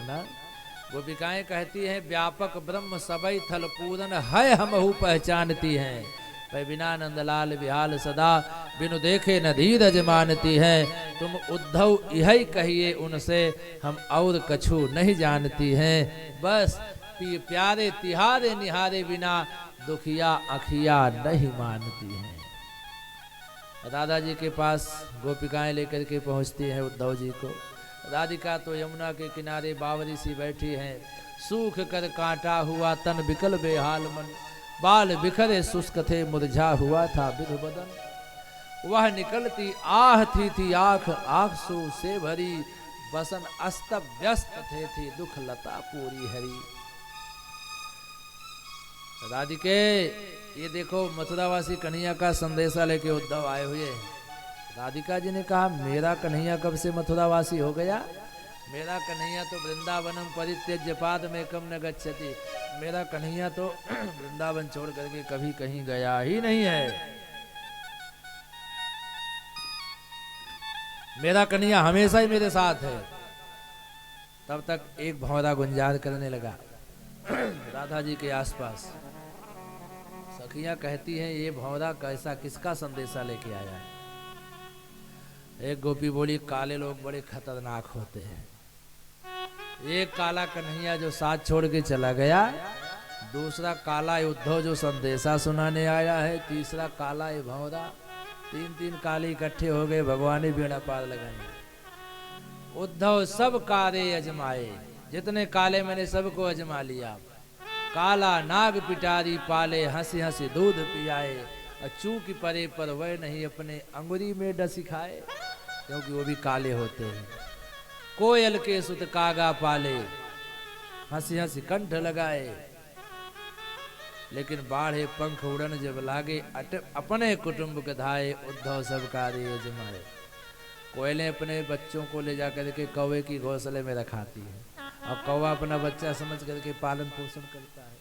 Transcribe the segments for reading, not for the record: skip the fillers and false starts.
सुना। गोपिकाएं कहती हैं व्यापक ब्रह्म सबई थल पूरन है हमहु पहचानती हैं। पै बिना नंदलाल विहाल सदा बिनु देखे न धीरज मानती हैं। तुम उद्धव यही कहिए उनसे हम और कछु नहीं जानती हैं। बस प्यारे तिहारे निहारे बिना दुखिया अखिया नहीं मानती हैं। राधा जी के पास गोपिकाएं लेकर के पहुंचती हैं उद्धव जी को। राधिका तो यमुना के किनारे बावरी सी बैठी हैं। सूख कर कांटा हुआ तन बिकल बेहाल मन, बाल बिखरे शुष्क थे मुरझा हुआ था विधु बदन। वह निकलती आह थी आंख आंसू से भरी, बसन अस्त व्यस्त थे थी दुख लता पूरी हरी। राधिके ये देखो मथुरावासी कन्हैया का संदेशा लेके उद्धव आए हुए। राधिका जी ने कहा मेरा कन्हैया कब से मथुरावासी हो गया? मेरा कन्हैया तो वृंदावनम परित्यज्य पादमेकम न गच्छति। मेरा कन्हैया तो वृंदावन छोड़ करके कभी कहीं गया ही नहीं है। मेरा कन्हैया हमेशा ही मेरे साथ है। तब तक एक भौरा गुंजार करने लगा राधा जी के आसपास। सखियां कहती हैं ये भौरा कैसा किसका संदेशा लेके आया है? एक गोपी बोली काले लोग बड़े खतरनाक होते हैं। एक काला कन्हैया जो साथ छोड़ के चला गया, दूसरा काला उद्धव जो संदेशा सुनाने आया है, तीसरा काला ये भौरा। तीन काले इकट्ठे हो गए, भगवान ने बेड़ा पार लगाई। उद्धव सब काले अजमाए, जितने काले मैंने सबको अजमा लिया। काला नाग पिटारी पाले, हंसी हंसी दूध पियाए। चूक परे पर वह नहीं अपने अंगुरी में डस खाए, क्योंकि वो भी काले होते हैं। कोयल के सुत कागा पाले, हंसी हंसी कंठ लगाए। लेकिन बाढ़े पंख उड़न जब लागे, अपने कुटुंब के धाये। उद्धव सब कार्य अजमाए। कोयलें अपने बच्चों को ले जाकर के कौवे की घोंसले में रखाती है, और कौवा अपना बच्चा समझ करके पालन पोषण करता है।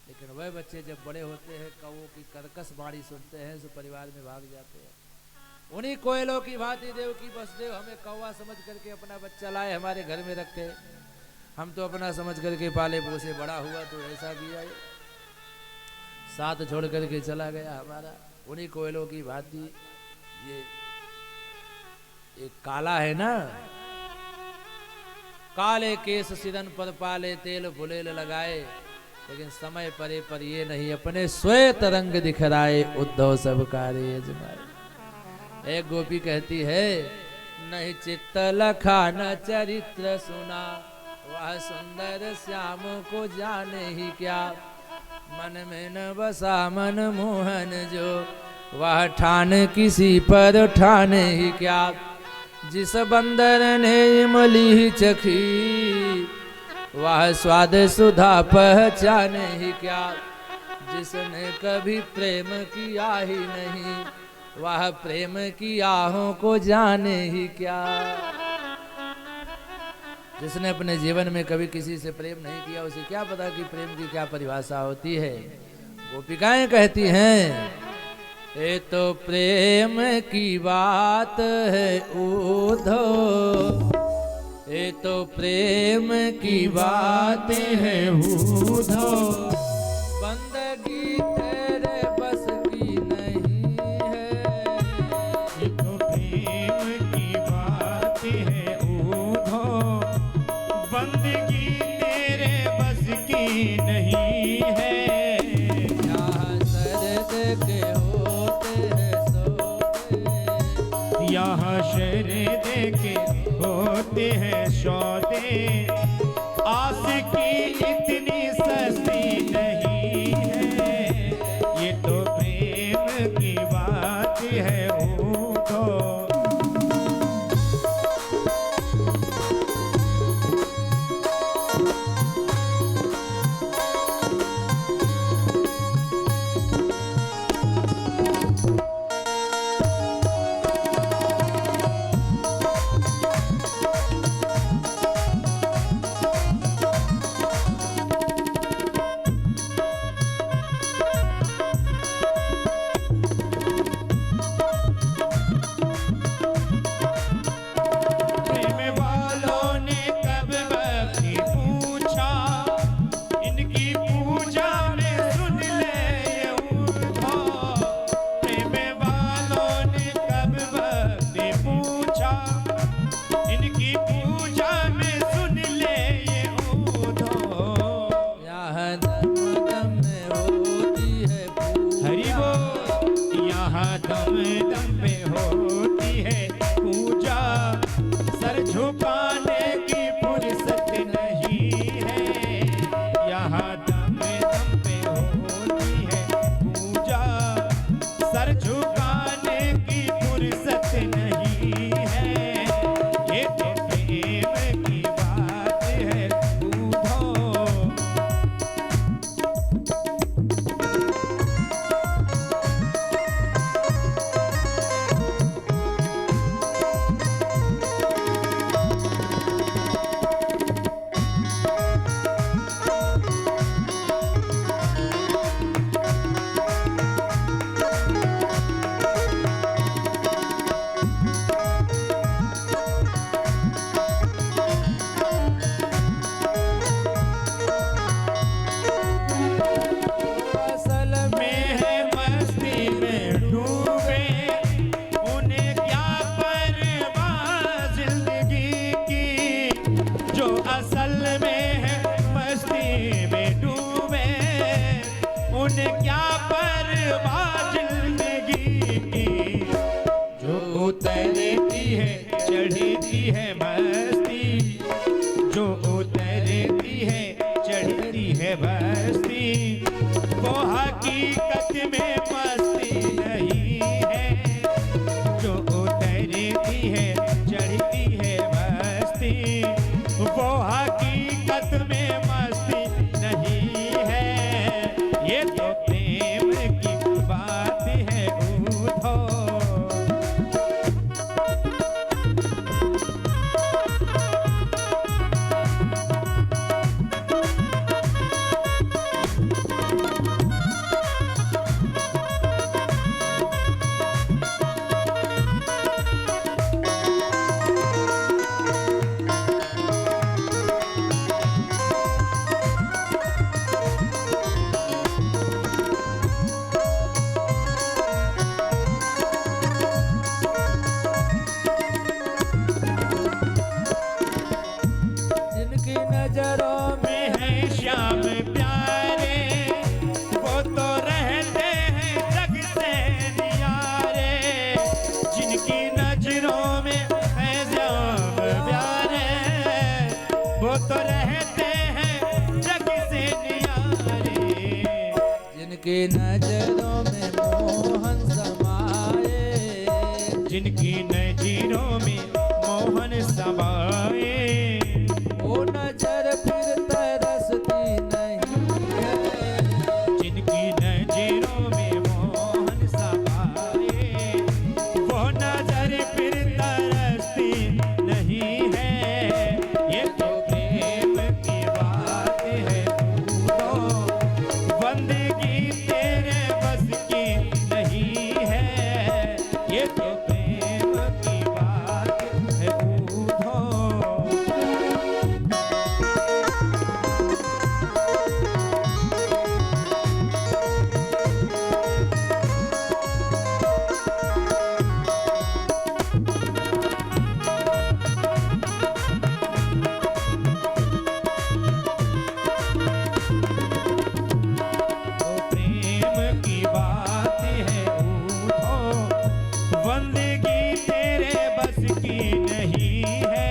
लेकिन वह बच्चे जब बड़े होते हैं, कौवों की कर्कश बाणी सुनते हैं, तो परिवार में भाग जाते हैं। उन्हीं कोयलों की भांति देव की बसदेव हमें कौवा समझ करके अपना बच्चा लाए, हमारे घर में रखे। हम तो अपना समझ करके पाले पोसे, बड़ा हुआ तो ऐसा किया, साथ छोड़ करके चला गया हमारा। उन्हीं कोयलों की भांति ये एक काला है ना, काले केस सिरन पर पाले, तेल फुलेल लगाए। लेकिन समय परे पर ये नहीं अपने श्वेत रंग दिखराए। उद्धव सब कार्य अजमाए। एक गोपी कहती है नहीं चित्त लखा न चरित्र सुना, वह सुंदर श्याम को जाने ही क्या। मन में न बसा मन मोहन जो, वह ठान किसी पर ठाने ही क्या। जिस बंदर ने इमली चखी, वह स्वाद सुधा पहचाने ही क्या। जिसने कभी प्रेम किया ही नहीं, वह प्रेम की आहों को जाने ही क्या। जिसने अपने जीवन में कभी किसी से प्रेम नहीं किया, उसे क्या पता कि प्रेम की क्या परिभाषा होती है। गोपिकाएं कहती हैं ये तो प्रेम की बात है उद्धव, ये तो प्रेम की बात है उद्धव। बंदगी तेरे बस की नहीं है, ये तो प्रेम की बात है उद्धव। बंदगी तेरे बस की नहीं है। यहाँ शरद के होते हैं सौदे, यहाँ शरद के होते हैं सौदे। आस की इतनी सस्ती नहीं है, ये तो प्रेम की बात है उद्धव। असल में है मस्ती में डूबे, उन्हें क्या परवाह जिंदगी की। जो उतरती है चढ़ती है मस्ती, जो उतरती है चढ़ती है मस्ती, वो हकीकत में मस्ती नहीं है। जो उतरती है चढ़ती है मस्ती, वो हकीकत में मस्ती नहीं है। ये तो प्रेम की बात है उधो। जिनकी नजरों में है श्याम प्यारे, वो तो रहते हैं जग से न्यारे। जिनकी नजरों में है श्याम प्यारे, वो तो रहते हैं जग से न्यारे। जिनकी नजरों में मोहन समाए, जिनकी नजरों में मोहन समाए, वो नजर फिर तरसती नहीं है। जिनकी नजरों में मोहन समाए, वो नजर फिर तरसती नहीं है। ये तो प्रेम की बात है उधो, बंदगी तेरे बस की नहीं है। ये तो प्रेम की बात है उधो। तो प्रेम की बात है उठो, बंदगी तेरे बस की नहीं है।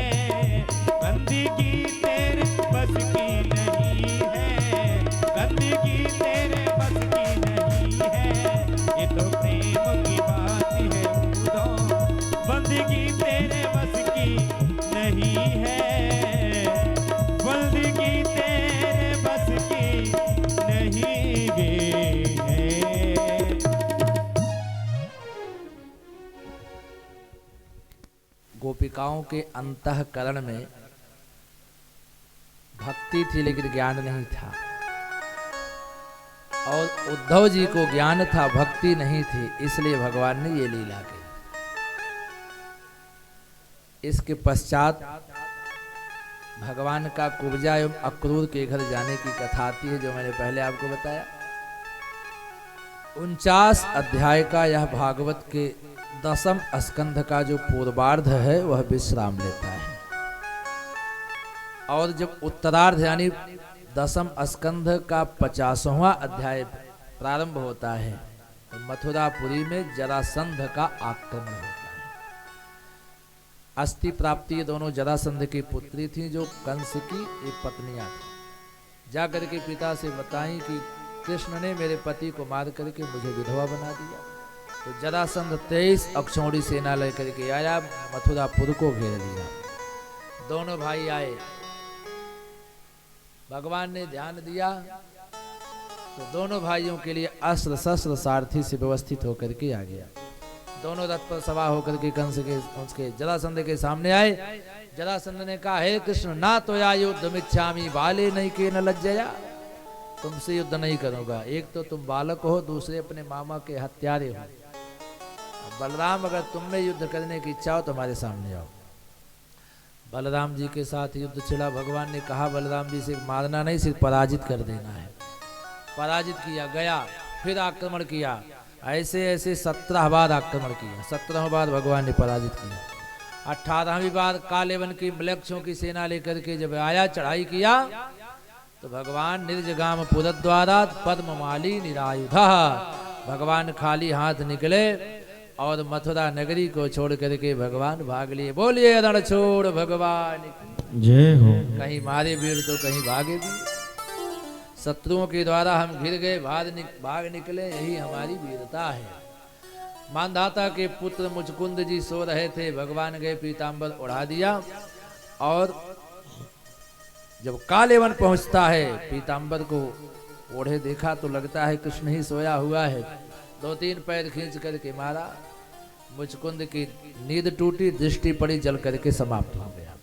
बंदगी तेरे बस की नहीं है। बंदगी तेरे बस की नहीं है। ये तो प्रेम की बात है उठो, बंदगी तेरे बस की नहीं है। बंदगी तेरे बस की नहीं गे है। गोपिकाओं के अंतःकरण में भक्ति थी लेकिन ज्ञान नहीं था, और उद्धव जी को ज्ञान था भक्ति नहीं थी, इसलिए भगवान ने ये लीला की। इसके पश्चात भगवान का कुब्जा एवं अक्रूर के घर जाने की कथा आती है, जो मैंने पहले आपको बताया। 49 अध्याय का यह भागवत के 10वें स्कंध का जो पूर्वार्ध है वह विश्राम लेता है, और जब उत्तरार्ध यानी 10वें स्कंध का 50वां अध्याय प्रारंभ होता है तो मथुरापुरी में जरासंध का आक्रमण होता है। अस्थि प्राप्ति ये दोनों जरासंध की पुत्री थी, जो कंस की एक पत्नियां थी। जाकर के पिता से बताई कि कृष्ण ने मेरे पति को मार करके मुझे विधवा बना दिया। तो जरासंध 23 अक्षौणी सेना लेकर के आया, मथुरापुर को घेर लिया। दोनों भाई आए, भगवान ने ध्यान दिया तो दोनों भाइयों के लिए अस्त्र शस्त्र सारथी से व्यवस्थित होकर के आ गया। दोनों रथ पर सवार होकर के कंस के उसके जरासंध के सामने आए। जरासंध ने कहा, हे कृष्ण, ना तो या युद्ध मिच्छामि बाले नहीं के न लज्जया, तुमसे युद्ध नहीं करूंगा। एक तो तुम बालक हो, दूसरे अपने मामा के हत्यारे हो। बलराम, अगर तुमने युद्ध करने की इच्छा हो तो हमारे सामने आओ। बलराम जी के साथ युद्ध छिड़ा। भगवान ने कहा बलराम जी से मारना नहीं, सिर्फ पराजित कर देना है। पराजित किया, गया, फिर आक्रमण किया। ऐसे ऐसे 17 बार आक्रमण किया। 17 बार भगवान ने पराजित किया। 18वीं बार कालेवन की मलक्षों की सेना लेकर के जब आया, चढ़ाई किया, तो भगवान निर्जगाम पुरद्वारा पद्ममाली निरायुधा, भगवान खाली हाथ निकले और मथुरा नगरी को छोड़ करके भगवान भाग लिए। बोलिए रण छोड़ भगवान की जय हो। कहीं मारे वीर तो कहीं भागे भी, शत्रुओं के द्वारा हम घिर गए, भाग निकले, यही हमारी वीरता है। मानधाता के पुत्र मुचकुंद जी सो रहे थे, भगवान गए पीतांबर उड़ा दिया, और जब कालेवन पहुंचता है, पीतांबर को ओढ़े देखा तो लगता है कृष्ण ही सोया हुआ है। 2-3 पैर खींच करके मारा, मुचकुंद की नींद टूटी, दृष्टि पड़ी, जल करके समाप्त हो गया।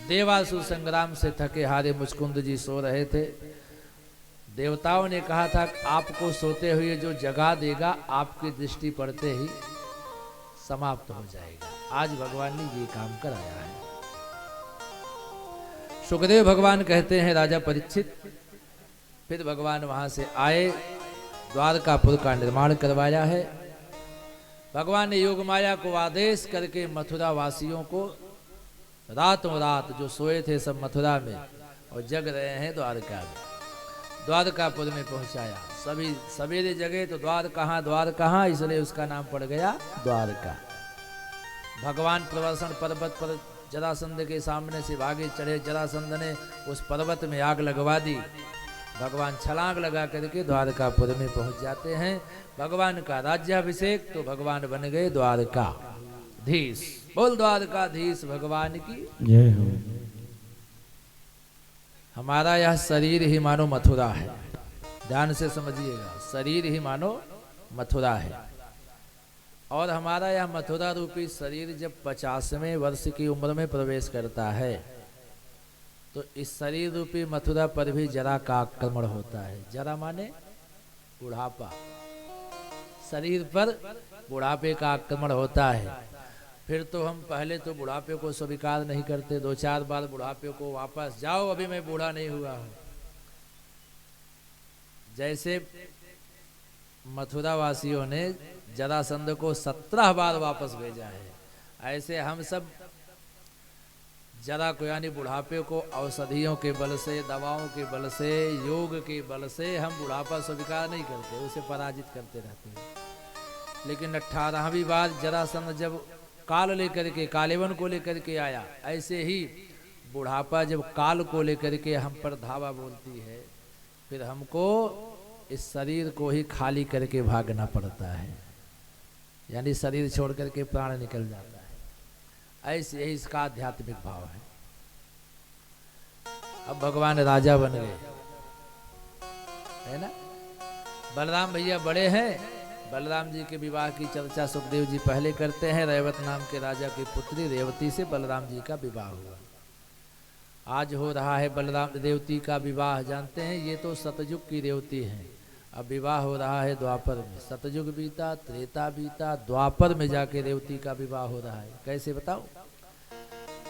देवासुर संग्राम से थके हारे मुचकुंद जी सो रहे थे। देवताओं ने कहा था आपको सोते हुए जो जगा देगा, आपकी दृष्टि पड़ते ही समाप्त हो जाएगा। आज भगवान ने ये काम कराया है। सुखदेव भगवान कहते हैं राजा परीक्षित, फिर भगवान वहां से आए, द्वारकापुर का निर्माण करवाया है। भगवान ने योग माया को आदेश करके मथुरा वासियों को रातों रात जो सोए थे सब मथुरा में और जग रहे हैं द्वारका में, द्वारकापुर में पहुंचाया। सभी सवेरे जगे तो द्वार कहाँ, इसलिए उसका नाम पड़ गया द्वारका। भगवान प्रवर्षण पर्वत पर जरासंध के सामने से भागे चढ़े, जरासंध ने उस पर्वत में आग लगवा दी। भगवान छलांग लगा करके द्वारकापुर में पहुंच जाते हैं। भगवान का राज्याभिषेक, तो भगवान बन गए द्वारकाधीश। बोल द्वारकाधीश भगवान की जय हो। हमारा यह शरीर ही मानो मथुरा है, ध्यान से समझिएगा, शरीर ही मानो मथुरा है। और हमारा यह मथुरा रूपी शरीर जब 50वें वर्ष की उम्र में प्रवेश करता है, तो इस शरीर रूपी मथुरा पर भी जरा का आक्रमण होता है। जरा माने बुढ़ापा, शरीर पर बुढ़ापे का आक्रमण होता है। फिर तो हम पहले तो बुढ़ापे को स्वीकार नहीं करते, 2-4 बार बुढ़ापे को वापस जाओ, अभी मैं बूढ़ा नहीं हुआ हूं। जैसे मथुरा वासियों ने जरासंध को 17 बार वापस भेजा है, ऐसे हम सब जरा को यानी बुढ़ापे को औषधियों के बल से, दवाओं के बल से, योग के बल से हम बुढ़ापा स्वीकार नहीं करते, उसे पराजित करते रहते हैं। लेकिन 18वीं बार जरासंध जब काल लेकर के, कालेवन को लेकर के आया, ऐसे ही बुढ़ापा जब काल को लेकर के हम पर धावा बोलती है, फिर हमको इस शरीर को ही खाली करके भागना पड़ता है, यानी शरीर छोड़ करके प्राण निकल जाता है। ऐसे ही इसका आध्यात्मिक भाव है। अब भगवान राजा बन गए, है ना। बलराम भैया बड़े हैं। बलराम जी के विवाह की चर्चा सुखदेव जी पहले करते हैं। रेवत नाम के राजा की पुत्री रेवती से बलराम जी का विवाह हुआ। आज हो रहा है बलराम रेवती का विवाह। जानते हैं ये तो सतयुग की रेवती है, अब विवाह हो रहा है द्वापर में। सतयुग बीता, त्रेता बीता, द्वापर में जाके रेवती का विवाह हो रहा है। कैसे बताओ।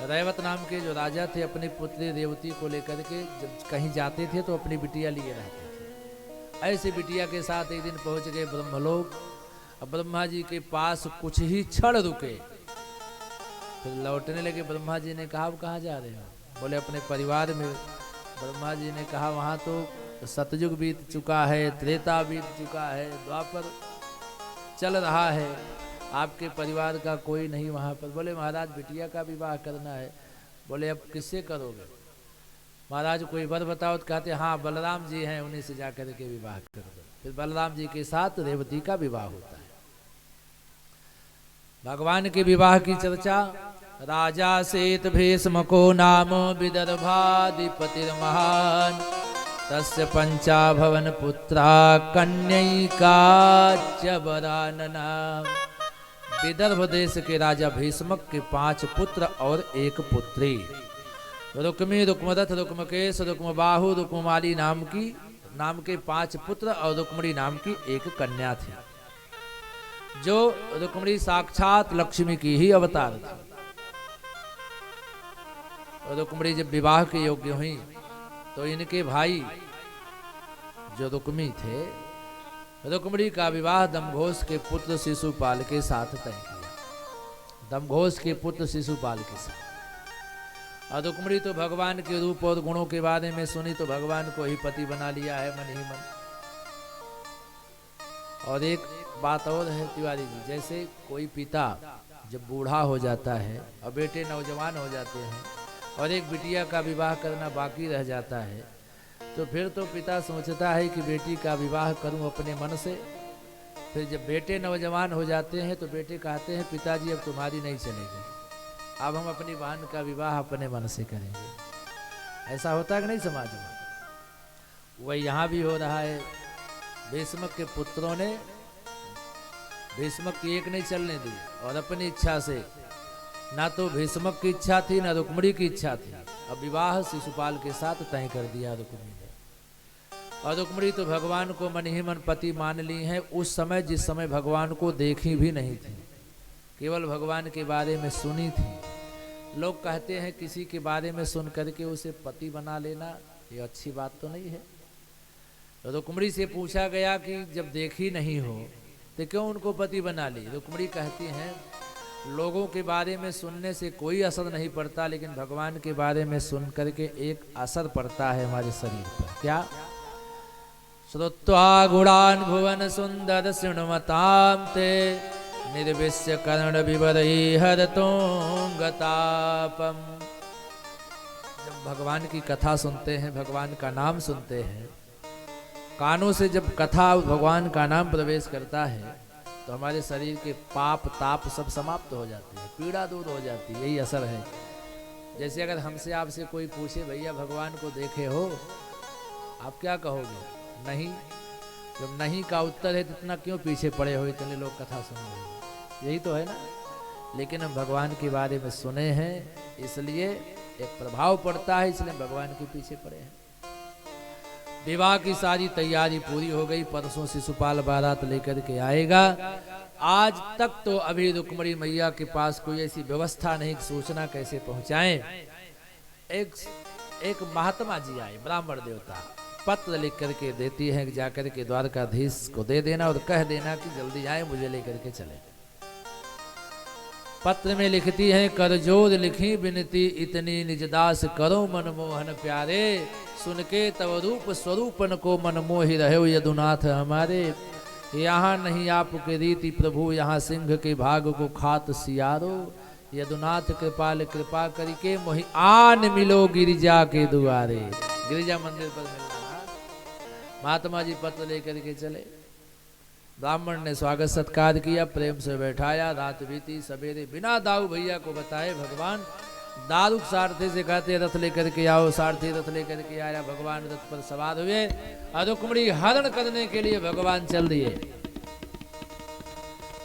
रेवत नाम के जो राजा थे, अपनी पुत्री रेवती को लेकर के जब कहीं जाते थे तो अपनी बिटिया लिए रहते थे। ऐसे बिटिया के साथ एक दिन पहुंच गए ब्रह्मलोक। अब ब्रह्मा जी के पास कुछ ही क्षण रुके, फिर लौटने लगे। ब्रह्मा जी ने कहा, अब कहाँ जा रहे हो? बोले अपने परिवार में। ब्रह्मा जी ने कहा, वहाँ तो सतयुग बीत चुका है, त्रेता बीत चुका है, द्वापर चल रहा है, आपके परिवार का कोई नहीं वहाँ पर। बोले महाराज बिटिया का विवाह करना है। बोले अब किससे करोगे? महाराज कोई वर बताओ। तो कहते हाँ बलराम जी हैं, उन्हीं से जाकर के विवाह कर दो। फिर बलराम जी के साथ रेवती का विवाह होता है। भगवान के विवाह की चर्चा। राजा सेत भीष्म को नाम विदर्भाधिपतिर्महान, तस्य पंचा भवन पुत्रा कन्यैका च वरानना। विदर्भ देश के राजा भीष्मक के 5 पुत्र और 1 पुत्री। रुक्मी, रुक्मदत्त, रुक्मकेश, रुक्मबाहु, रुक्ममाली नाम के 5 पुत्र और रुक्मणी नाम की 1 कन्या थी। जो रुक्मणी साक्षात लक्ष्मी की ही अवतार थी। रुक्मणी जब विवाह के योग्य हुई तो इनके भाई जो रुक्मी थे, रुक्मणी का विवाह दमघोष के पुत्र शिशुपाल के साथ तय किया। दमघोष के पुत्र शिशुपाल के साथ। और रुक्मिणी तो भगवान के रूप और गुणों के बारे में सुनी तो भगवान को ही पति बना लिया है मन ही मन। और एक बात और है तिवारी जी, जैसे कोई पिता जब बूढ़ा हो जाता है और बेटे नौजवान हो जाते हैं और एक बिटिया का विवाह करना बाकी रह जाता है, तो फिर तो पिता सोचता है कि बेटी का विवाह करूं अपने मन से। फिर जब बेटे नौजवान हो जाते हैं तो बेटे कहते हैं पिताजी अब तुम्हारी नहीं चलेगी, अब हम अपनी बहन का विवाह अपने मन से करेंगे। ऐसा होता है कि नहीं समाज में? वही यहाँ भी हो रहा है। भीष्मक के पुत्रों ने भीष्मक की एक नहीं चलने दी और अपनी इच्छा से, ना तो भीष्मक की इच्छा थी ना रुक्मिणी की इच्छा थी, अब विवाह शिशुपाल के साथ तय कर दिया रुक्मिणी ने। और रुक्मिणी तो भगवान को मन ही मन पति मान ली हैं उस समय जिस समय भगवान को देखी भी नहीं थी, केवल भगवान के बारे में सुनी थी। लोग कहते हैं किसी के बारे में सुन करके उसे पति बना लेना ये अच्छी बात तो नहीं है। तो रुक्मिणी से पूछा गया कि जब देखी नहीं हो तो क्यों उनको पति बना ली? रुक्मिणी कहती हैं लोगों के बारे में सुनने से कोई असर नहीं पड़ता, लेकिन भगवान के बारे में सुन करके एक असर पड़ता है हमारे शरीर पर। क्या? श्रुत्वा गुणान् भुवन सुंदर शृण्वतां ते निर्विश्य कर्ण विवरई हरतोंगतापम। जब भगवान की कथा सुनते हैं, भगवान का नाम सुनते हैं, कानों से जब कथा भगवान का नाम प्रवेश करता है तो हमारे शरीर के पाप ताप सब समाप्त हो जाते हैं, पीड़ा दूर हो जाती है। यही असर है। जैसे अगर हमसे आपसे कोई पूछे भैया भगवान को देखे हो, आप क्या कहोगे? नहीं। जब नहीं का उत्तर है तो इतना क्यों पीछे पड़े हो, इतने लोग कथा सुन रहे हैं? यही तो है ना। लेकिन हम भगवान के बारे में सुने हैं इसलिए एक प्रभाव पड़ता है, इसलिए भगवान के पीछे पड़े हैं। विवाह की सारी तैयारी पूरी हो गई। परसों शिशुपाल बारात लेकर के आएगा। आज तक तो अभी रुक्मिणी मैया के पास कोई ऐसी व्यवस्था नहीं, सूचना कैसे पहुंचाएं। एक महात्मा जी आए, ब्राह्मण देवता, पत्र लिख करके देती है कि जाकर के द्वारकाधीश को दे देना और कह देना कि जल्दी आए, मुझे लेकर के चले। पत्र में लिखती है करजोर लिखी बिनती इतनी निजदास करो मनमोहन प्यारे, सुन के तव रूप स्वरूपन को मन मोहि रहे यदुनाथ हमारे। यहाँ नहीं आपके रीति प्रभु, यहाँ सिंह के भाग को खात सियारो, यदुनाथ कृपाल कृपा करके मोहि आन मिलो गिरिजा के दुआरे। गिरिजा मंदिर पर मिलना। महात्मा जी पत्र लेकर के चले। ब्राह्मण ने स्वागत सत्कार किया, प्रेम से बैठाया। रात बीती, सवेरे बिना दाऊ भैया को बताए भगवान दारुक सारथी से कहते रथ लेकर के आओ। सारथी रथ लेकर के आया, भगवान रथ पर सवार हुए और रुक्मिणी हरण करने के लिए भगवान चल दिए।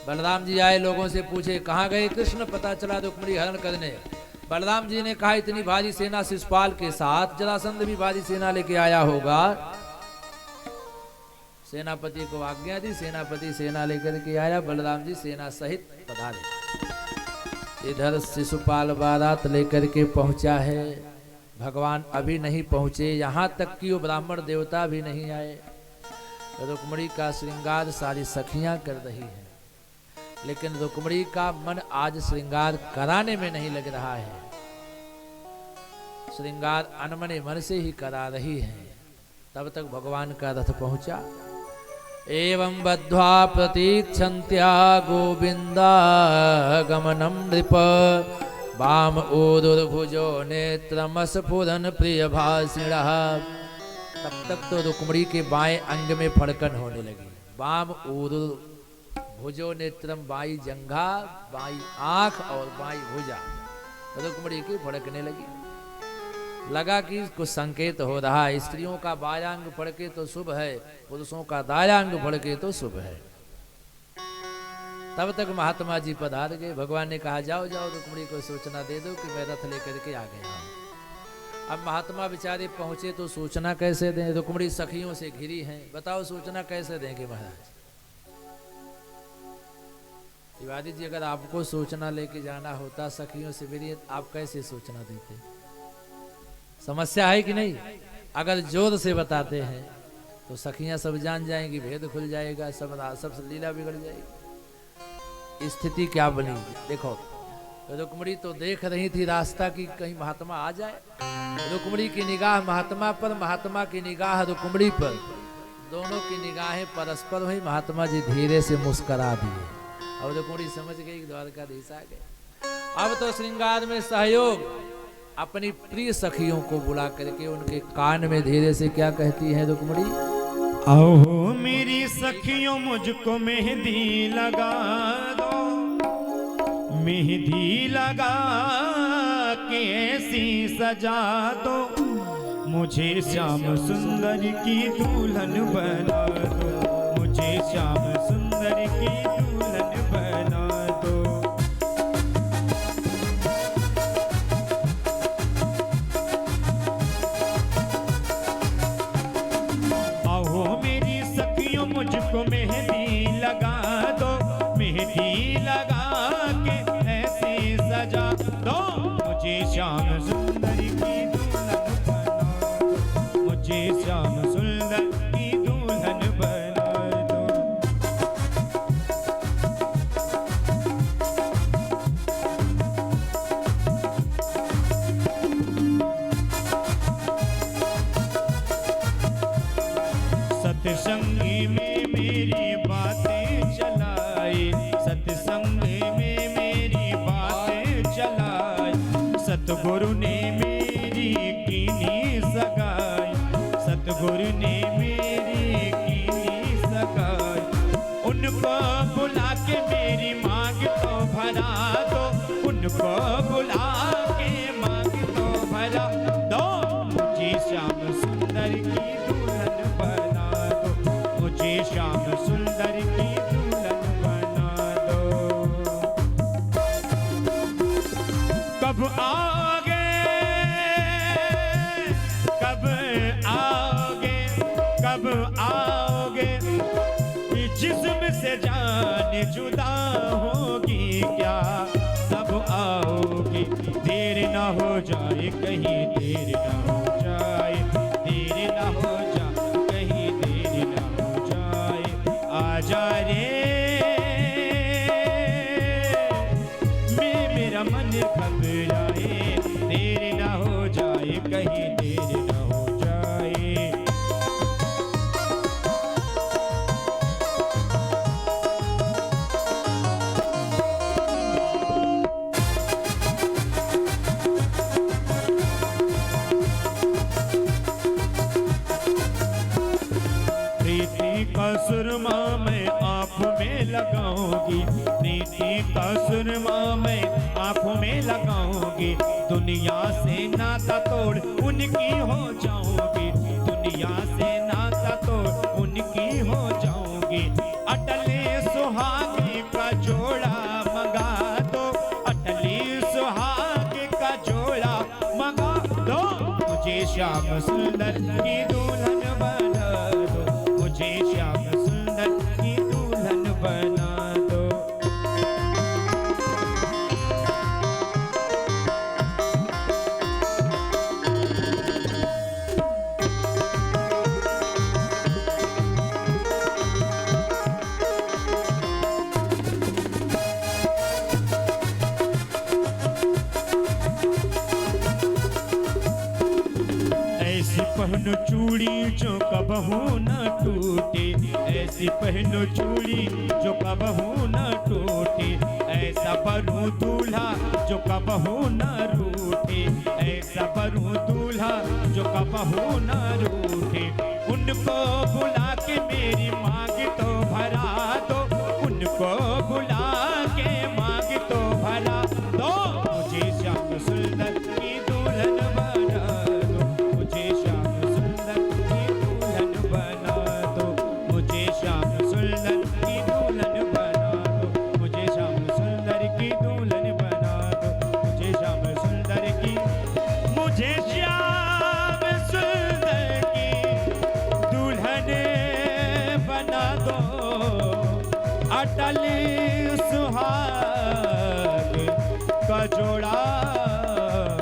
बलराम जी आए, लोगों से पूछे कहाँ गए कृष्ण, पता चला रुक्मिणी हरण करने। बलराम जी ने कहा इतनी भारी सेना शिशुपाल के साथ, जरासंध भी भारी सेना लेके आया होगा। सेनापति को आज्ञा दी, सेनापति सेना लेकर के आया। बलराम जी सेना सहित पधारे। इधर शिशुपाल बारात लेकर के पहुंचा है। भगवान अभी नहीं पहुंचे, यहाँ तक कि वो ब्राह्मण देवता भी नहीं आए। रुक्मिणी का श्रृंगार सारी सखियां कर रही हैं, लेकिन रुक्मिणी का मन आज श्रृंगार कराने में नहीं लग रहा है। श्रृंगार अनमने मन से ही करा रही है। तब तक भगवान का रथ पहुंचा। एवं बद्ध्वा प्रतीक्षन्त्या गोविंदा गमनं नृप, वाम ऊरुर्भुजो नेत्रमस्फुरन् प्रिय भाषिणः। तब तक तो रुक्मिणी के बाएं अंग में फड़कन होने लगी। वाम ऊरुर्भुजो नेत्रम, बाई जंघा, बाई आंख और बाई भुजा रुक्मिणी की फड़कने लगी। लगा कि कुछ संकेत हो रहा है। स्त्रियों का बायांग फड़के तो शुभ है, पुरुषों का दायांग फड़के तो शुभ है। तब तक महात्मा जी पधार गए। भगवान ने कहा जाओ जाओ रुक्मिणी को सूचना दे दो कि मैं रथ लेकर के आ गया हूं। अब महात्मा बेचारे पहुंचे तो सूचना कैसे दें? रुक्मिणी सखियों से घिरी हैं, बताओ सूचना कैसे देंगे महाराज? तिवारी जी अगर आपको सूचना लेके जाना होता सखियों से मेरी, आप कैसे सूचना देते? समस्या है कि नहीं? अगर जोर से बताते हैं तो सखियां सब जान जाएंगी, भेद खुल जाएगा, सब लीला बिगड़ जाएगी। स्थिति क्या बनी? देखो रुक्मणी तो देख रही थी रास्ता की कहीं महात्मा आ जाए। रुक्मणी की निगाह महात्मा पर, महात्मा की निगाह रुक्मणी पर, दोनों की निगाहें परस्पर हुई। महात्मा जी धीरे से मुस्करा दिए। अब रुक्मणी समझ गई कि द्वारकाधीश आ गए। अब तो श्रृंगार में सहयोग अपनी प्रिय सखियों को बुला करके उनके कान में धीरे से क्या कहती है रुक्मणी? आओ मेरी सखियों मुझको मेहंदी लगा दो, मेहंदी लगा के ऐसी सजा दो, मुझे श्याम सुंदर की दुल्हन बना दो, मुझे श्याम सुंदर की दुल्हन बना दो। आओ मेरी सखियों मुझको मेहंदी लगा दो, मेहंदी लगा के ऐसी सजा दो, मुझे श्याम सुंदर की दुल्हन बना दो, मुझे श्याम सुंदर की दुल्हन बना दो। सत्संगी में मेरी बातें चलाई, सत्संगी में मेरी बातें चलाई, सतगुरु ने मेरी कीनी सगाई, सतगुरु ने मेरी कीनी सगाई। उनको बुला के मेरी मांग तो भरा दो, उनको बुला के मांग तो भरा दो, मुझे श्याम सुंदर की दुल्हन बना दो, मुझे श्याम सुंदर की दुल्हन बना दो। कब आओगे, कब आओगे, कब आओगे, जिस्म से जान जुदा होगी क्या, कब आओगे, देर ना हो जाए कहीं, देर ना हो जाए, देर ना हो जाए कहीं, देर ना हो जाए, आजा रे मेरा मन घबराए, देर ना हो जाए कहीं, देर ना हो जाए। प्रीति का सुरमा मैं आंखों में लगाऊंगी, प्रीति का सुरमा मैं आंखों में लगाऊंगी, दुनिया से नाता तोड़ उनकी हो जाऊंगी, दुनिया से नाता तोड़ उनकी हो जाऊंगी। अटले सुहागी का जोड़ा मंगा दो, अटली सुहागी का जोड़ा मंगा दो, मुझे श्याम सुंदर की दुल्हन बना दो, मुझे श्याम सुंदर की दुल्हन बना दो। ऐसी पहनो चूड़ी जो कबहू न टूटे, ऐसी पहनो चूड़ी जो कबहू न टूटे, ऐसा बरूं दूल्हा जो कबहू न रूठे, ऐसा बरूं दूल्हा जो कबहू न रूठे। उनको बुला के मेरी मांग तो भरा दो, उनको बुला के मांग तो भरा दो, मुझे श्याम सुंदर की दुल्हन बना दो, मुझे श्याम सुंदर की दुल्हन बना दो, मुझे श्याम सुंदर की दुल्हन बना दो, मुझे श्याम सुंदर की दुल्हन बना दो, मुझे श्याम सुंदर की, मुझे श्याम सुंदर की दुल्हन बना दो, अटल सुहाग का जोड़ा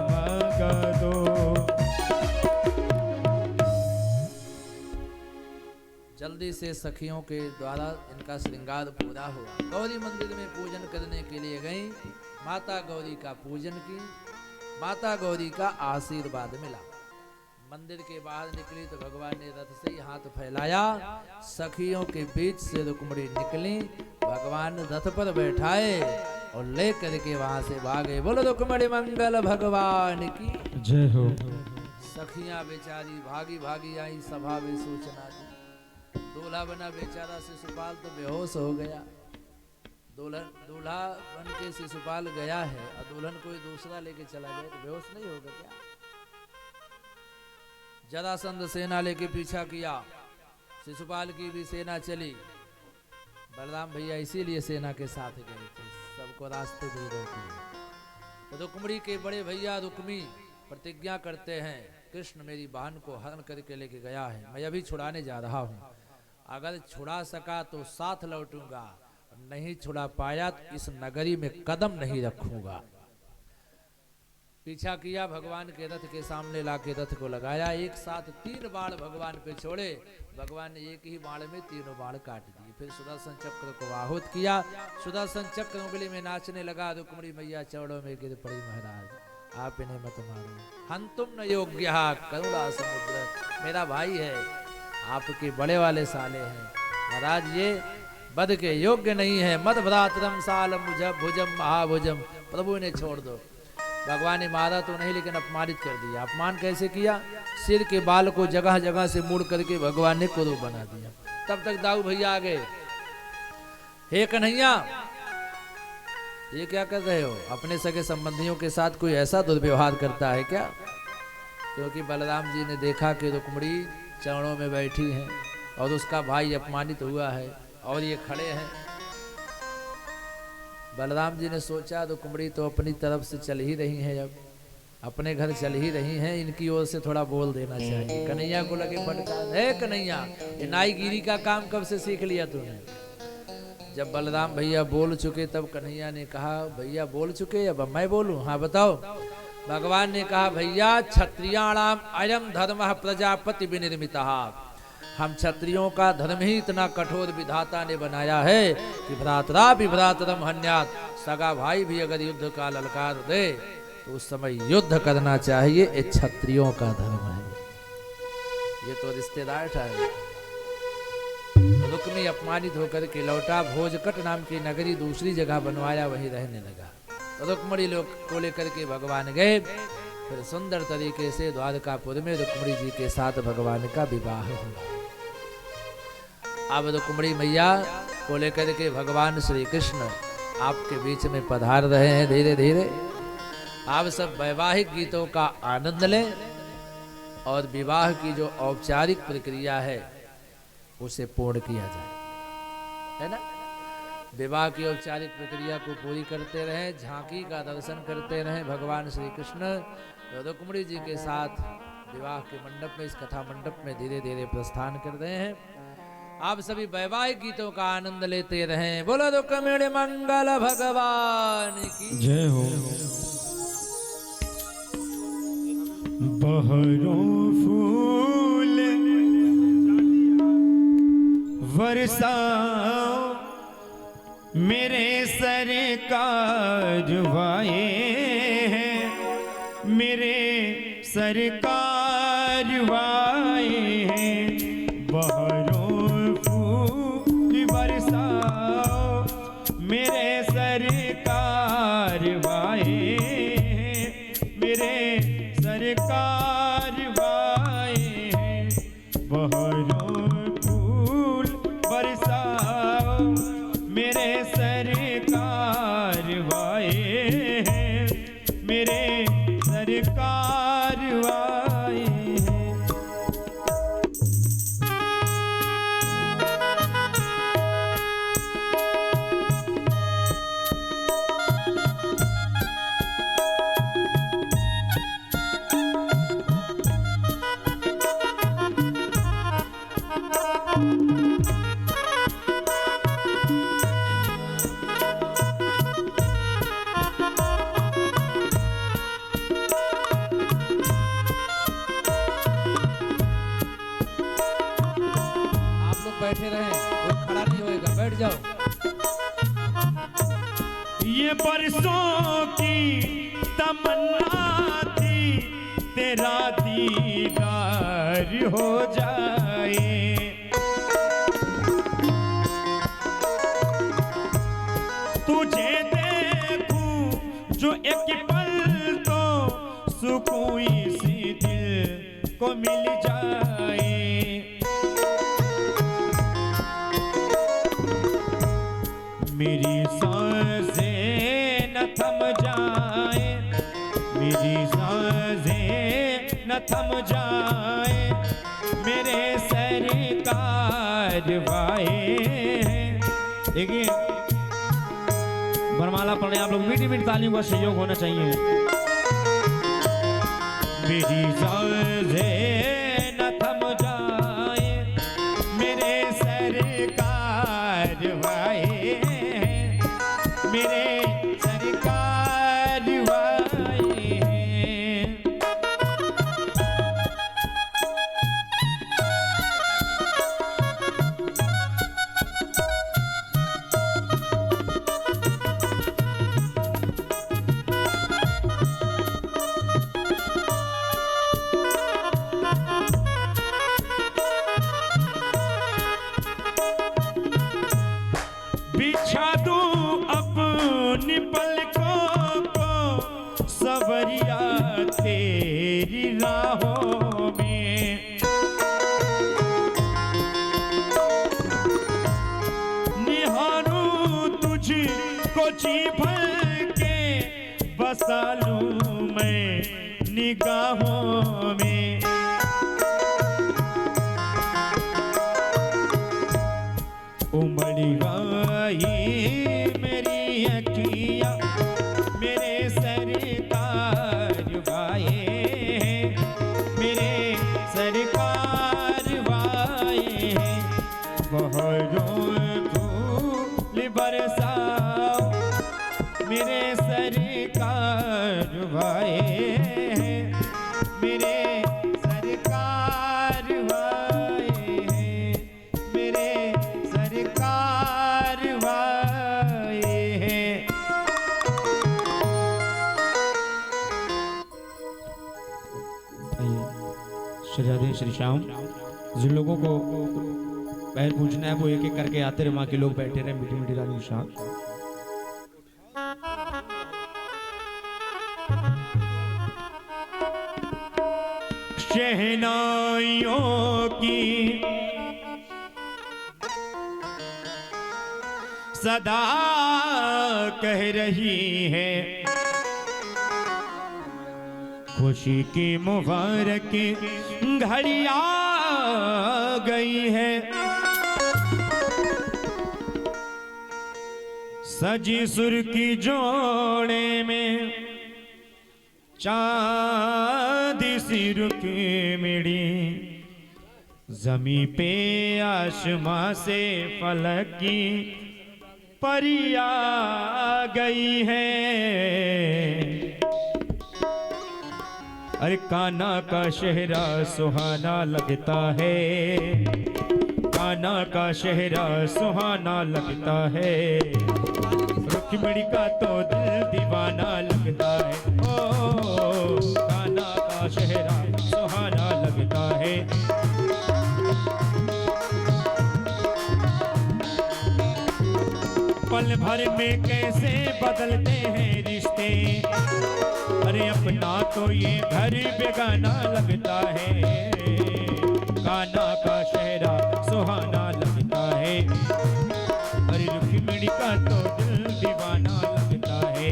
मंगा दो। जल्दी से सखियों के द्वारा इनका श्रृंगार पूरा हुआ। गौरी मंदिर में पूजन करने के लिए गई। माता गौरी का पूजन की, माता गौरी का आशीर्वाद मिला। मंदिर के बाहर निकली तो भगवान ने रथ से ही हाथ फैलाया, सखियों के बीच से रुक्मिणी निकली, भगवान रथ पर बैठाए और ले करके वहां से भागे। बोलो रुक्मिणी मंगल भगवान की जय हो। सखियां बेचारी भागी भागी आई, सभा में सूचना दी। दूल्हा बना बेचारा शिशुपाल तो बेहोश हो गया। दूल्हा बन के शिशुपाल गया है और दुल्हन कोई दूसरा लेके चला गया तो बेहोश नहीं होगा क्या? जरासंध सेना लेके पीछा किया, शिशुपाल की भी सेना चली। बलराम भैया इसीलिए सेना के साथ गए थे, सबको रास्ते दे रहे थे। रुक्मिणी के बड़े भैया रुक्मी प्रतिज्ञा करते हैं, कृष्ण मेरी बहन को हरण करके लेके गया है, मैं अभी छुड़ाने जा रहा हूँ, अगर छुड़ा सका तो साथ लौटूंगा, नहीं छुड़ा पाया तो इस नगरी में कदम नहीं रखूंगा। पीछा किया, भगवान के रथ के सामने लाके रथ को लगाया, एक साथ 3 बाण भगवान पे छोड़े, भगवान ने एक ही बाण में 3 बाण काट दिए। फिर सुदर्शन चक्र को आहुत किया, सुदर्शन चक्र उंगली में नाचने लगा। रुक्मिणी मैया चौड़ों में गिर पड़ी, महाराज आप इन्हें मत मारो, हंतुम न योग्य करुणा समुद्र, मेरा भाई है, आपके बड़े वाले साले हैं, महाराज ये बद के योग्य नहीं है। मद भ्रातरम सालम भुजम महाभुजम, प्रभु ने छोड़ दो। भगवान ने मारा तो नहीं लेकिन अपमानित कर दिया। अपमान कैसे किया? सिर के बाल को जगह जगह से मुड़ करके भगवान ने कुरूप बना दिया। तब तक दाऊ भैया आ गए, हे कन्हैया ये क्या कर रहे हो? अपने सगे संबंधियों के साथ कोई ऐसा दुर्व्यवहार करता है क्या? क्योंकि बलराम जी ने देखा कि रुक्मिणी चरणों में बैठी हैं और उसका भाई अपमानित हुआ है और ये खड़े हैं। बलराम जी ने सोचा रुक्मिणी तो अपनी तरफ से चल ही रही हैं, अब अपने घर चल ही रही हैं, इनकी ओर से थोड़ा बोल देना चाहिए। कन्हैया को लगे फटकार, है कन्हैया ये नाईगिरी का काम कब से सीख लिया तूने? जब बलराम भैया बोल चुके तब कन्हैया ने कहा, भैया बोल चुके अब मैं बोलूं? हाँ बताओ। भगवान ने कहा, भैया क्षत्रियाणाम अयम धर्म प्रजापति विनिर्मिता, हम क्षत्रियों का धर्म ही इतना कठोर विधाता ने बनाया है कि भ्रातरा विभ्रातरम हन्यात, सगा भाई भी अगर युद्ध का ललकार दे तो उस समय युद्ध करना चाहिए, ये क्षत्रियों का धर्म है। ये तो रिश्तेदार था। रुक्मी अपमानित होकर के लौटा, भोजकट नाम की नगरी दूसरी जगह बनवाया, वहीं रहने लगा। रुक्मिणी लोग को लेकर के भगवान गए, फिर सुंदर तरीके से द्वारकापुर में रुक्मिणी जी के साथ भगवान का विवाह हुआ। अब रुक्मिणी मैया को लेकर के भगवान श्री कृष्ण आपके बीच में पधार रहे हैं धीरे धीरे। आप सब वैवाहिक गीतों का आनंद लें और विवाह की जो औपचारिक प्रक्रिया है उसे पूर्ण किया जाए, है ना? विवाह की औपचारिक प्रक्रिया को पूरी करते रहे, झांकी का दर्शन करते रहे। भगवान श्री कृष्ण रुक्मिणी जी के साथ विवाह के मंडप में, इस कथा मंडप में धीरे धीरे प्रस्थान कर रहे हैं। आप सभी वैवाहिक गीतों का आनंद लेते रहें। बोलो रुक्मिणी मंगल भगवान की जय हो। बहरों फूल वर्षाओ मेरे सरकार वाए हैं, मेरे सरकार वाए हैं। बहरों फूल बरसाओ मेरे सरकार वाए हैं, मेरे सरकार वाए हैं। बहरों फूल बरसाओ मेरे सरकार वाए हैं, मेरे सरकार वाए हैं। बैठे रहे, कोई खड़ा नहीं होएगा, बैठ जाओ। ये बरसों की तमन्ना थी तेरा दीदार हो जाए। तुझे देखूं जो एक पल तो सुकून इसी दिल को मिल जाए। मेरी सांसें न थम जाए, मेरी सांसें न थम जाए, मेरे सरकार वाए। देखिए वरमाला पढ़ने आप लोग मीठी मीठी तालियों का सहयोग होना चाहिए। मेरी सांसें न थम जाए, मेरे सरकार वाए, मेरे सरकार वाए। बिछा दूं अपनी पलकों को सवरिया तेरी राहों में। निहारूं तुझको जी भर के, बसा लूं मैं निगाहों में। उमड़ी मेरी अखियाँ मेरे सरकार वाए, मेरे सरकार वाए। बहरों धूल बरसाओ मेरे सरकार वाए, मेरे सरकार वाए, मेरे सरकार वाए। श्री राधे श्री श्याम। जिन लोगों को पैर पूछना है वो एक एक करके आते रहे, वहां के लोग बैठे रहे मीठी मीठी राधे श्याम। शहनाइयों की सदा कह रही है, खुशी की मुबारक घड़ी आ गई है। सजी सुर की जोड़े में चांदी सी रुक मिड़ी, जमी पे आसमां से फलक की परी आ गई है। अरे कान्हा का शहरा सुहाना लगता है, कान्हा का शहरा सुहाना लगता है, रुक्मिणी का तो दिल दीवाना लगता है। ओ कान्हा का शहरा सुहाना लगता है। पल भर में कैसे बदलते हैं रिश्ते, अरे अपना तो ये घर बेगाना लगता है। कान्हा का शहरा सुहाना लगता है, अरे रुक्मिणी का तो दिल दीवाना लगता है।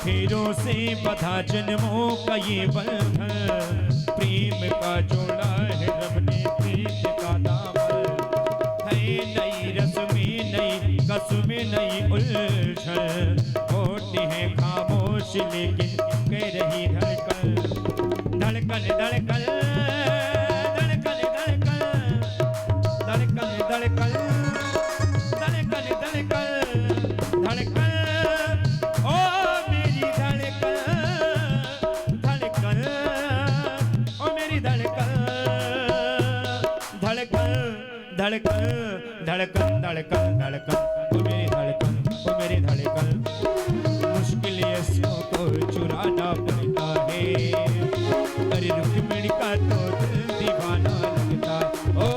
फेरों से बधा जन्मों का ये बंधन, प्रेम का जोड़ा है रब ने प्रीत का दामन। है नई रस्में नई कसमें नई उलझन, होती है खामोश लेकिन कह रही धड़कन। धड़कन धड़कन धड़कन धड़कन धड़कन धड़कन धड़कन धड़कन ओ मेरी धड़कन ओ मेरी धड़कन मुश्किल ऐसों को चुराना पड़ता है अरे रुक्मिणी का तो दिल दीवाना लगता ओ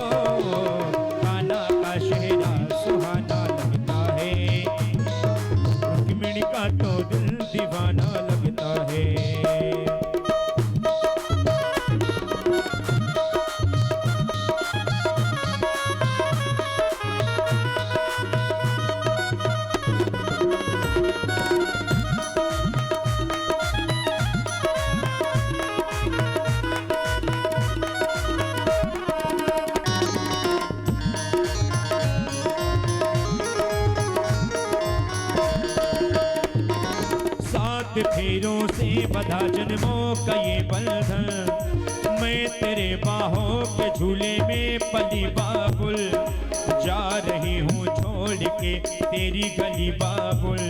कान्हा का चेहरा सुहाना लगता है रुक्मिणी का तो दिल दीवाना लगता है फेरों से बधा जन्मों का ये बंधन मैं तेरे बाहों के झूले में पली बाबुल जा रही हूँ छोड़ के तेरी गली बाबुल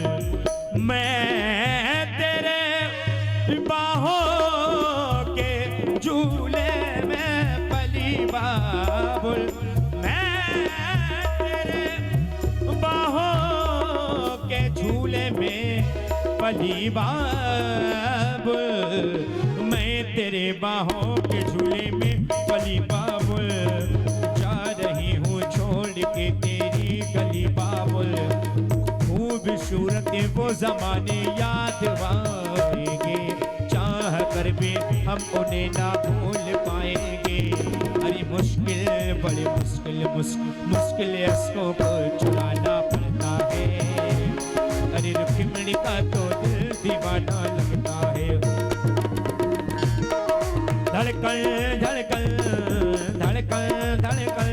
मैं तेरे बाहों के झूले में पली बाबुल मैं तेरे बाहों के झूले में पली बाबुल मैं तेरे बाहों के झूले में पली बाबुल जा रही हूँ छोड़ के तेरी गली बाबुल खूबसूरत वो जमाने याद आएंगे चाह कर भी हम उन्हें ना भूल पाएंगे अरे मुश्किल बड़ी मुश्किल मुश्किल इसको चुराना पड़ता है अरे रुक्मिणी का तो दिल दीवाना लगता है धड़कन धड़कन धड़कन धड़कन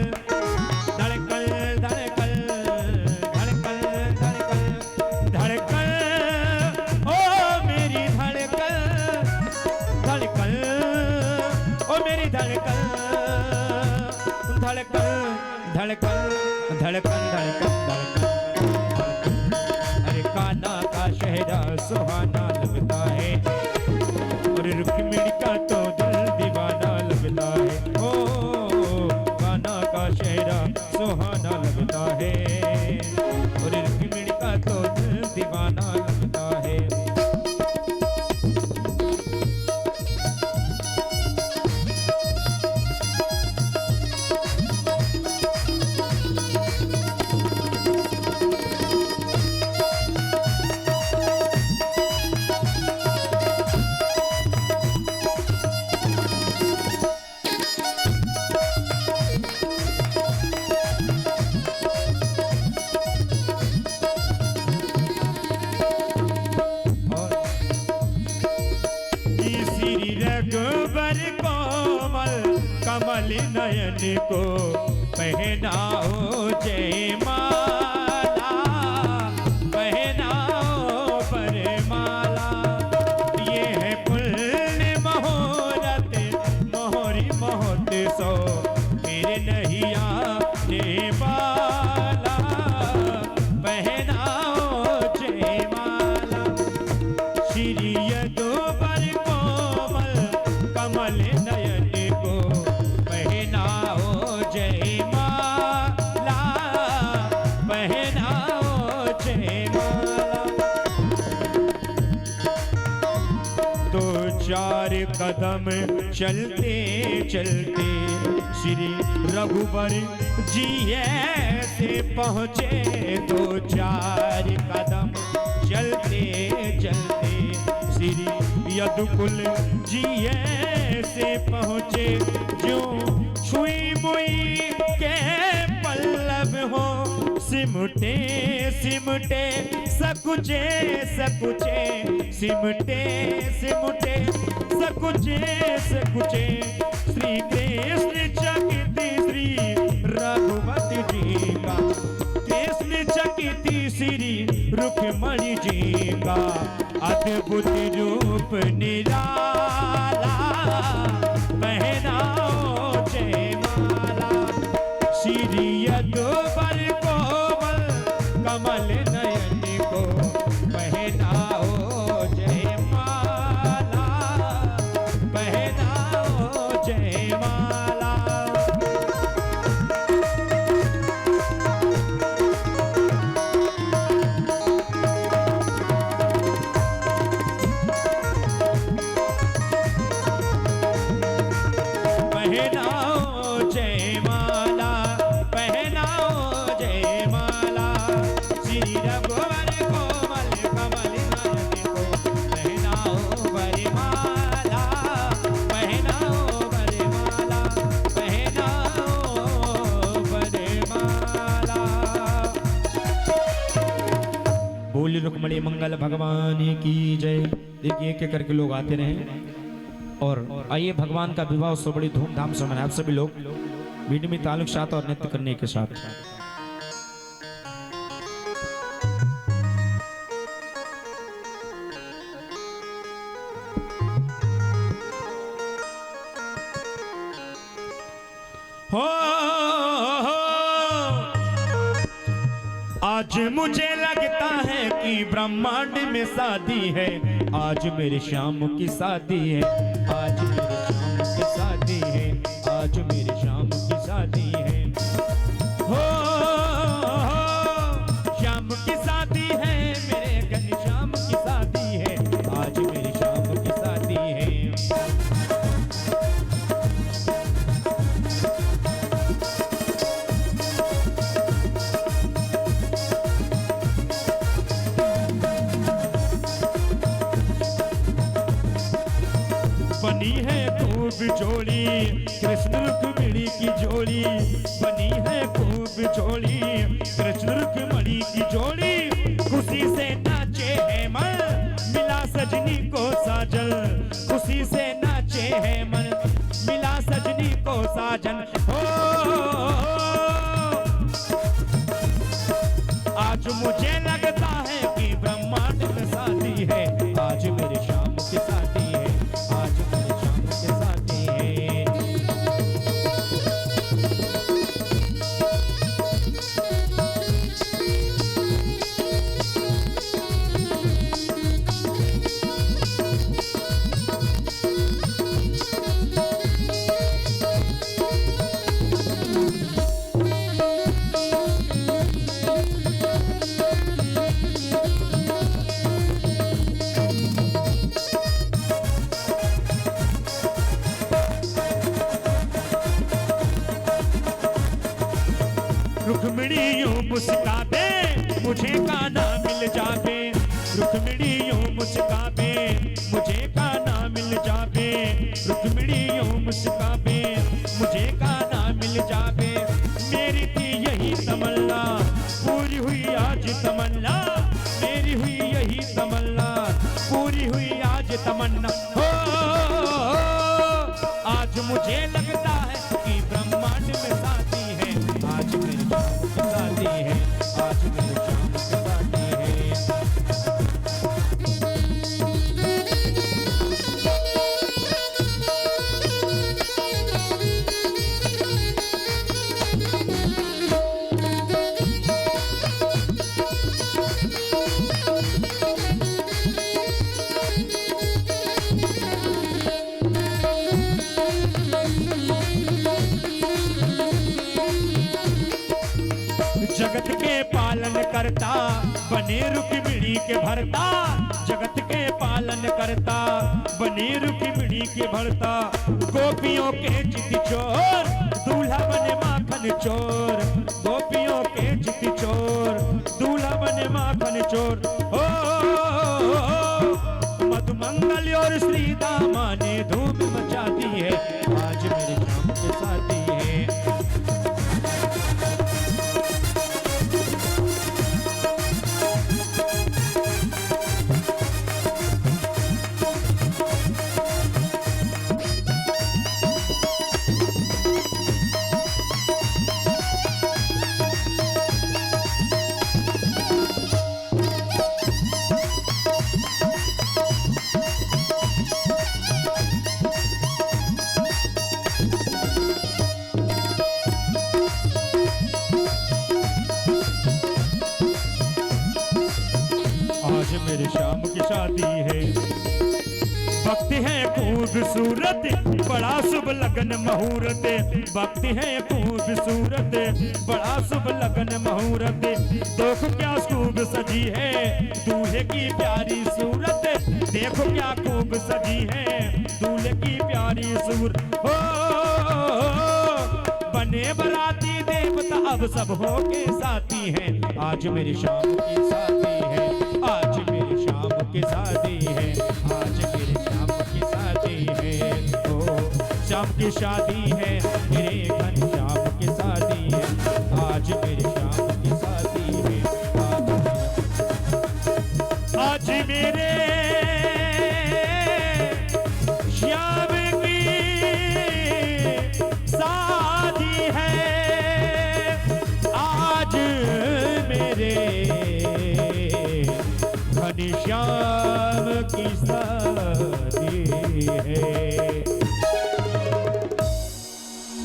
धड़कन धड़कन धड़कन धड़कन धड़कन ओ मेरी धड़कन धड़कन ओ मेरी धड़कन धड़कन धड़कन धड़कन धड़कन कान्हा का चेहरा सुहाना लगता है और रुक्मिणी का तो दिल दीवाना लगता है ओ कान्हा का चेहरा सुहाना लगता है और रुक्मिणी का तो दिल दीवाना लगता है रघुबर कोमल कमल नयन को पहनाओ जयमाला पहनाओ परमाला ये है पुण्य मुहूर्त मोहरी मोहत सो मेरे नैया ने बाला पहनाओ जयमाला श्री यदुबर कमल नयन को पहनाओ जयमाला पहनाओ जयमाला दो चार कदम चलते चलते श्री रघुबर जी ऐसे पहुँचे दो चार कदम चलते चलते श्री यदुकुल जी ऐसे पहुँचे जो छुई मुई के पल्लव हो सिमटे सिमटे सकुचे सकुचे सिमटे सिमटे सकुचे सकुचे श्री कृष्ण चकित श्री रघुपति जी का कृष्ण चकित श्री रुक्मिणी जी का अद्भुत रूप निराला पहनाओ जयमाला श्री यदुबर कोमल कमल नयन को पहनाओ जयमाला पहनाओ जयमाला पहनाओ जयमाला, पहनाओ जयमाला, श्री रघुवर कोमल कमल नयन को पहनाओ वरमाला, पहनाओ वरमाला, पहनाओ वरमाला। बोल रुक्मणी मंगल भगवान की जय। देखिए एक एक करके लोग आते रहे और आइए भगवान का विवाह उत्सव बड़ी धूमधाम से मनाए। आप सभी लोग बीच में ताल्लुक साथ और नृत्य करने के साथ। हो आज मुझे लगता है कि ब्रह्मांड में शादी है, आज मेरे श्याम की शादी है, आज मेरे श्याम की शादी है, आज मेरे श्याम की शादी है। हो श्याम की शादी है, मेरे घनश्याम की शादी है, आज मेरे श्याम की शादी है। बनी है खूब जोड़ी कृष्ण रुक्मिणी की जोड़ी, बनी है खूब जोड़ी कृष्ण रुक्मिणी की जोड़ी। खुशी से नाचे है मन, मिला सजनी को साजन, खुशी से नाचे है मन, मिला सजनी को साजन। हो आज मुझे लगता है कि ब्रह्मांड में शादी है, आज मेरे श्याम की शादी है, आज मेरे श्याम की शादी है। रुक्मिणी यूं मुस्काते मुझे काना मिल जावे, रुक्मिणी यूं मुस्काते मुझे काना मिल जावे, रुक्मिणी यूं मुस्काते मुझे काना मिल जावे। मेरी थी यही तमन्ना पूरी हुई आज तमन्ना, मेरी हुई यही तमन्ना पूरी हुई आज तमन्ना। हो आज मुझे लगता है कि ब्रह्मांड में शादी है, आज मेरे श्याम की शादी है, आज मेरे श्याम की शादी है। जगत के पालन करता बने रुक्मिणी के भरता, जगत के पालन करता बने रुक्मिणी के भरता। गोपियों के चित चोर दूल्हा बने माखन चोर, गोपियों के चित चोर दूल्हा बने माखन चोर। ओ मधुमंगल और श्री दामा ने धूम मचा दी है, आज मेरे श्याम की शादी है। आज मेरे श्याम की शादी है। भक्ति है खूबसूरत बड़ा शुभ लगन मुहूर्त, भक्ति है खूबसूरत बड़ा शुभ लगन मुहूर्त। देखो क्या खूब सजी है दूल्हे की प्यारी सूरत, देखो क्या खूब सजी है दूल्हे की प्यारी सूरत। हो सब हो के साथी हैं। आज मेरी शाम की शादी है, आज मेरी शाम की शादी है, आज मेरी शाम की शादी है। ओ शाम की शादी है, मेरे घन शाम की शादी है, आज मेरी शाम की शादी है। आज मेरे श्याम की शादी है, आज मेरे घनश्याम की शादी है।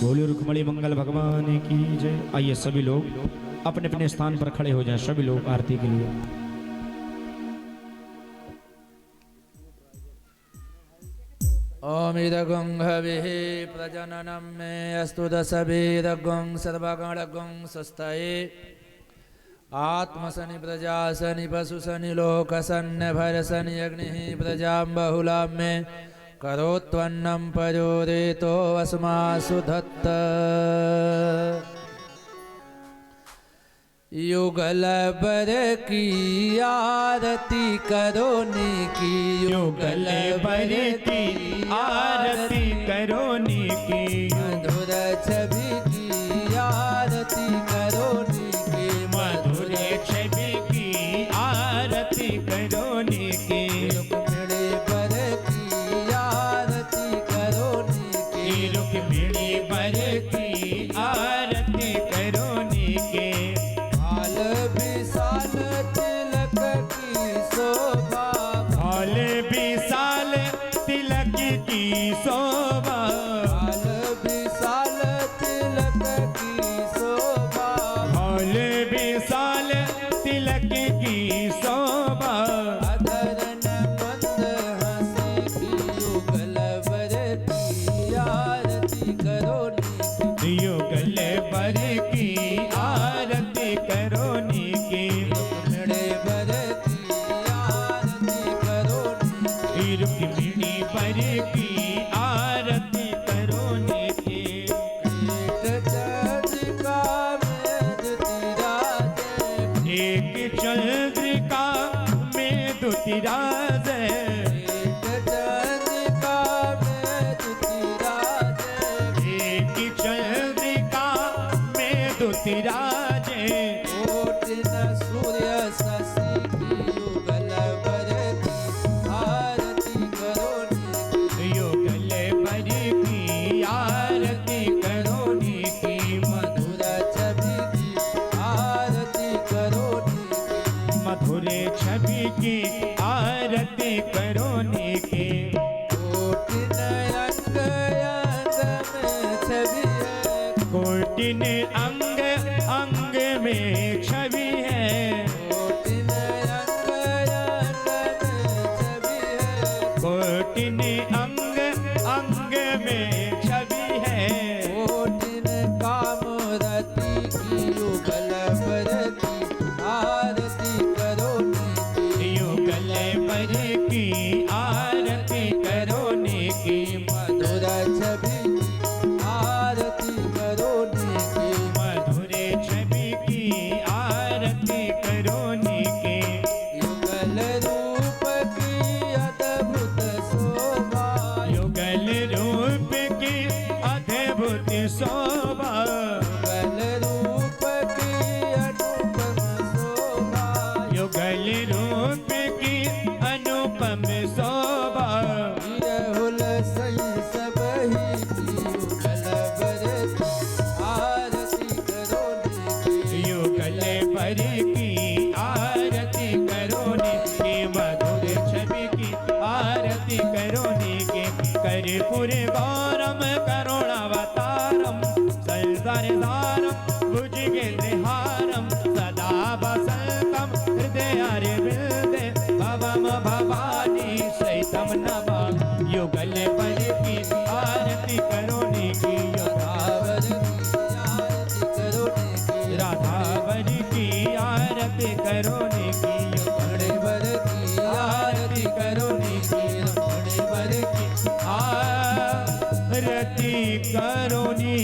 बोलिए रुक्मणी मंगल भगवान की जय। आइए सभी लोग अपने अपने स्थान पर खड़े हो जाएं, सभी लोग आरती के लिए। ओम इदगं हविः प्रजननं मे अस्तु दशभिदगं सर्वगणगं स्वस्ताये आत्मसनि प्रजासनि पशुसनि लोकसन्य भरसनि अग्निः प्रजां बहुलां मे करोत्वन्नं परोरेतो अस्मासु धत्त। युगल बर की आरती करो की, युगल बर की आरती करो की, मधुर छवि की आरती करो की, मधुर छवि की आरती करो की, रुक्मिणी बर की आरती करो की, रुक्मिणी बर की आरती करो की। भाल विशाल तिलक की शोभा, भाल विशाल तिलक की शोभा, भाल विशाल तिलक की शोभा, अधरन मंद हंसी की युगल बर की आरती करो की, युगल बर की आरती करो की, रुक्मिणी बर की आरती करो की। एक चंद्रिका में दुति राज, एक चंद्रिका में दुति राज, सूर्य शशि की युगल बर की आरती करो की, युगल बर की आरती करो की, मधुर छवि की आरती करो की, मधुर छवि की आरती करो की। कोटिन अंग अंग में छवि है, कोटिन अंग अंग में छवि है, कोटिन कामरती की युगल बर की आरती करो की, युगल बर की आरती करो की, मधुर छवि की आरती करो की, मधुर छवि की आरती करो की। युगल रूप की अद्भुत शोभा, युगल रूप की अद्भुत शोभा, युगल रूप की अनुपम शोभा, युगल रूप की अनुपम शोभा, विरहुल सही सब ही की युगल बर की आरती करो की, युगल बर की आरती करो की, मधुर छवि की आरती करो की। कर्पूर गौरम करुणावतारम संसार सारम भुजगेन्द्रहारम सदा वसंतम हृदय वृंदे भवम भवानी सहितम नमामि। युगल बर की आरती करो की, राधावर की आरती करो की, राधावर की आरती करो की, बड़े बर की आरती करो की, बड़े बर की आरती करो की।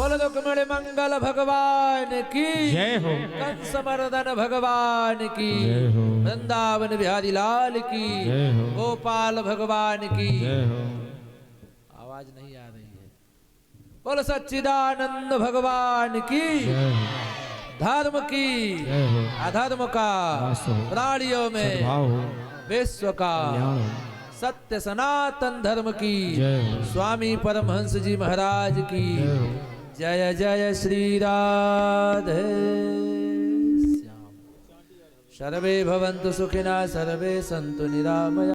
बोल रुक्मिणी मंगल भगवान की जय हो कंस मर्दन भगवान की जय हो वृंदावन बिहारी लाल की जय हो गोपाल भगवान की जय हो। आवाज नहीं आ रही है। बोल सच्चिदानंद भगवान की जय हो धर्म की जय हो अधर्म का नाश हो प्राणियों में सद्भाव हो विश्व का कल्याण हो सत्य सनातन धर्म की जय हो स्वामी परमहंस जी महाराज की जय हो जय जय श्री राधे श्याम। सर्वे भवन्तु सुखिनः सर्वे सन्तु निरामया।